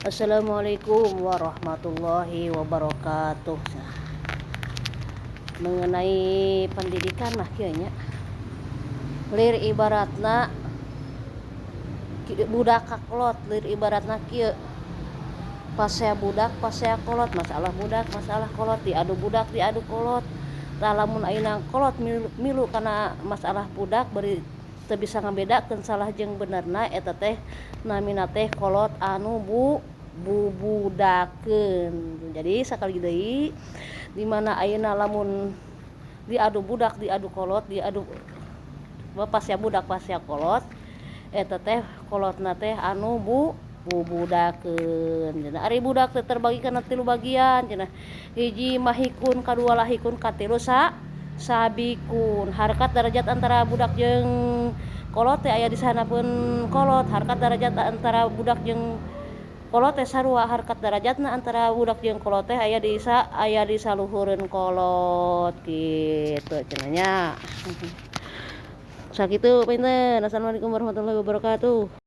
Assalamualaikum warahmatullahi wabarakatuh. Mengenai pendidikan mah kieu nya. Lir ibaratna budak kakolot, lir ibaratna kieu. Pasea budak, pasea kolot, masalah budak, masalah kolot, diadu budak, diadu kolot. Tah lamun ayeuna kolot milu kana masalah budak bari teu bisa ngabedakeun salah jeung benerna eta teh namina teh kolot anu bubudakeun. Jadi sakali deui di mana ayeuna lamun diadu budak, diadu kolot, diadu pasea budak, pasea kolot, eta teh kolotna teh anu bubudakeun. Cenah ari budak teh terbagi kana 3 bagian cenah. Hiji mahikun, kadua lahikun, katilu sabikun. Harkat derajat antara budak jeung kolot teh aya di sanapeun kolot. Harkat derajat antara budak jeung kolot teh sarua, harkat derajatna antara budak jeung kolot teh aya di saluhureun kolot kitu cenah nya. Sakitu pinten. Assalamualaikum warahmatullahi wabarakatuh.